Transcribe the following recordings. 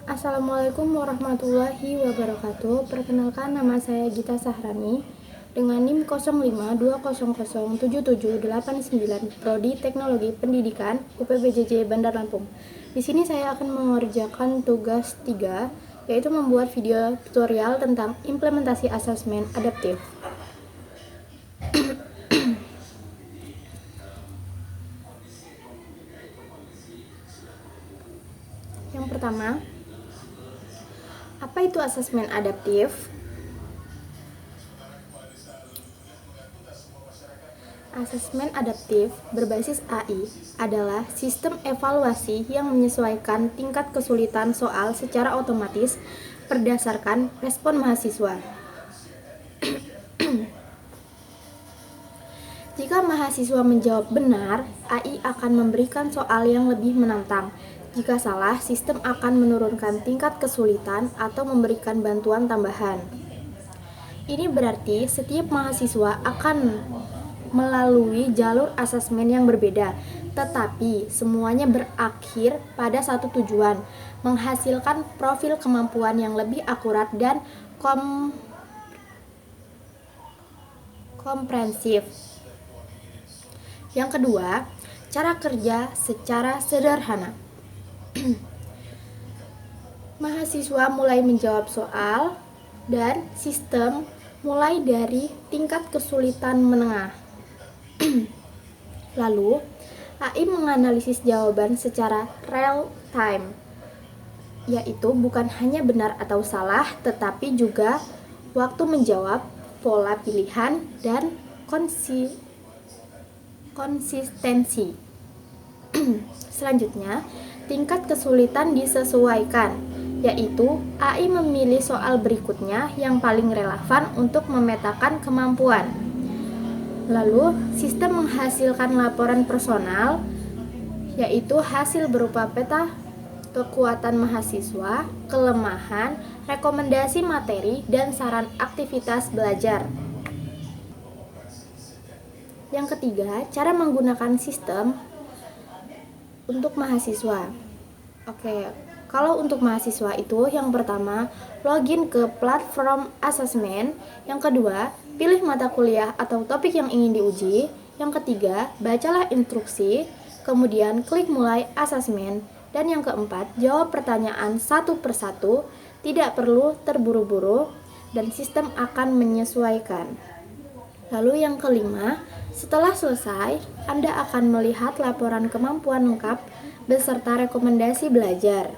Assalamualaikum warahmatullahi wabarakatuh. Perkenalkan, nama saya Gita Sahrani dengan NIM 0520077899 Prodi Teknologi Pendidikan UPBJJ Bandar Lampung. Di sini saya akan mengerjakan tugas 3, yaitu membuat video tutorial tentang implementasi asesmen adaptif. Yang pertama, apa itu asesmen adaptif? Asesmen adaptif berbasis AI adalah sistem evaluasi yang menyesuaikan tingkat kesulitan soal secara otomatis berdasarkan respon mahasiswa. Jika mahasiswa menjawab benar, AI akan memberikan soal yang lebih menantang. Jika salah, sistem akan menurunkan tingkat kesulitan atau memberikan bantuan tambahan. Ini berarti setiap mahasiswa akan melalui jalur asesmen yang berbeda, tetapi semuanya berakhir pada satu tujuan, menghasilkan profil kemampuan yang lebih akurat dan komprehensif. Yang kedua, cara kerja secara sederhana. Mahasiswa mulai menjawab soal dan sistem mulai dari tingkat kesulitan menengah. Lalu, AI menganalisis jawaban secara real time, yaitu bukan hanya benar atau salah, tetapi juga waktu menjawab, pola pilihan, dan konsistensi. Selanjutnya, tingkat kesulitan disesuaikan, yaitu AI memilih soal berikutnya yang paling relevan untuk memetakan kemampuan. Lalu, sistem menghasilkan laporan personal, yaitu hasil berupa peta kekuatan mahasiswa, kelemahan, rekomendasi materi, dan saran aktivitas belajar. Yang ketiga, cara menggunakan sistem untuk mahasiswa. Kalau untuk mahasiswa itu, yang pertama, login ke platform asesmen. Yang kedua, pilih mata kuliah atau topik yang ingin diuji. Yang ketiga, bacalah instruksi, kemudian klik mulai asesmen. Dan yang keempat, jawab pertanyaan satu persatu, tidak perlu terburu-buru, dan sistem akan menyesuaikan. Lalu yang kelima, setelah selesai, Anda akan melihat laporan kemampuan lengkap beserta rekomendasi belajar.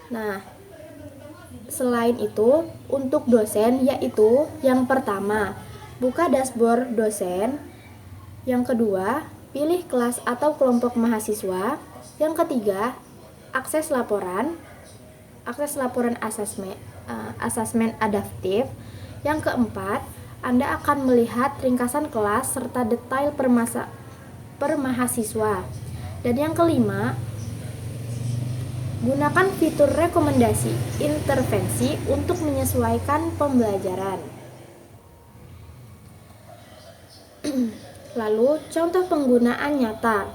Nah, selain itu, untuk dosen yaitu yang pertama, buka dashboard dosen. Yang kedua, pilih kelas atau kelompok mahasiswa. Yang ketiga, akses laporan asesmen adaptif. Yang keempat, Anda akan melihat ringkasan kelas serta detail per mahasiswa. Dan yang kelima, gunakan fitur rekomendasi intervensi untuk menyesuaikan pembelajaran. Lalu, contoh penggunaan nyata.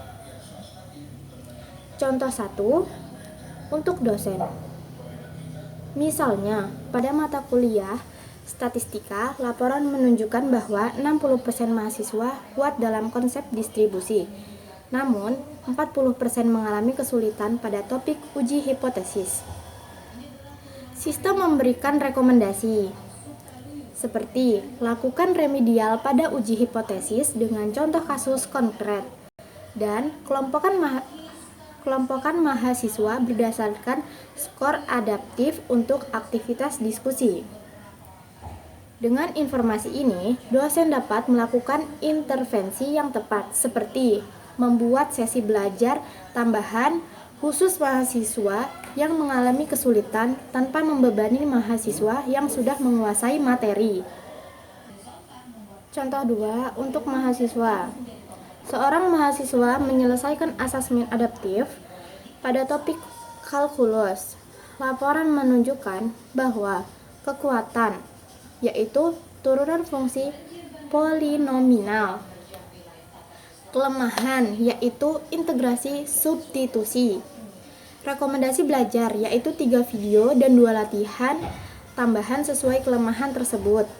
Contoh 1 untuk dosen. Misalnya, pada mata kuliah statistika, laporan menunjukkan bahwa 60% mahasiswa kuat dalam konsep distribusi. Namun, 40% mengalami kesulitan pada topik uji hipotesis. Sistem memberikan rekomendasi, seperti lakukan remedial pada uji hipotesis dengan contoh kasus konkret, dan kelompokkan mahasiswa berdasarkan skor adaptif untuk aktivitas diskusi. Dengan informasi ini, dosen dapat melakukan intervensi yang tepat, seperti membuat sesi belajar tambahan khusus mahasiswa yang mengalami kesulitan tanpa membebani mahasiswa yang sudah menguasai materi. Contoh 2 untuk mahasiswa. Seorang mahasiswa menyelesaikan asesmen adaptif pada topik kalkulus. Laporan menunjukkan bahwa kekuatan, yaitu turunan fungsi polinominal. Kelemahan, yaitu integrasi substitusi. Rekomendasi belajar yaitu 3 video dan 2 latihan tambahan sesuai kelemahan tersebut.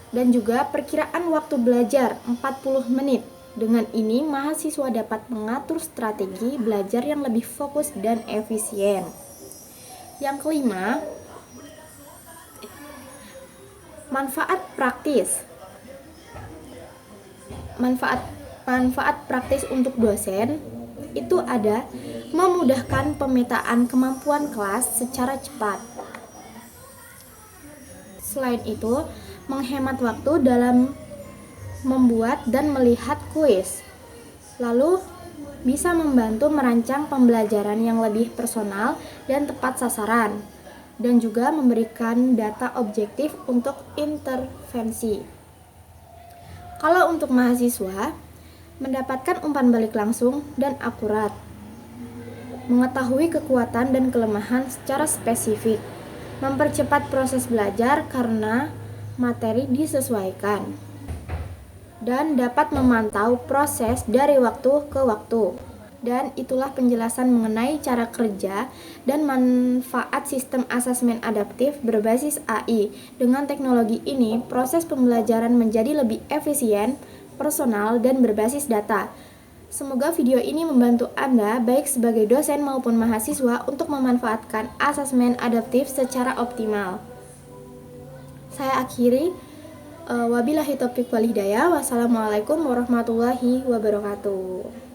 Dan juga perkiraan waktu belajar 40 menit. Dengan ini mahasiswa dapat mengatur strategi belajar yang lebih fokus dan efisien. Yang kelima, manfaat praktis. Manfaat praktis untuk dosen itu ada memudahkan pemetaan kemampuan kelas secara cepat. Selain itu, menghemat waktu dalam membuat dan melihat kuis. Lalu, bisa membantu merancang pembelajaran yang lebih personal dan tepat sasaran, dan juga memberikan data objektif untuk intervensi. Kalau untuk mahasiswa, mendapatkan umpan balik langsung dan akurat, mengetahui kekuatan dan kelemahan secara spesifik, mempercepat proses belajar karena materi disesuaikan, dan dapat memantau proses dari waktu ke waktu. Dan itulah penjelasan mengenai cara kerja dan manfaat sistem asesmen adaptif berbasis AI. Dengan teknologi ini, proses pembelajaran menjadi lebih efisien, personal, dan berbasis data. Semoga video ini membantu Anda, baik sebagai dosen maupun mahasiswa, untuk memanfaatkan asesmen adaptif secara optimal. Saya akhiri. Wabillahi taufiq wal hidayah. Wassalamualaikum warahmatullahi wabarakatuh.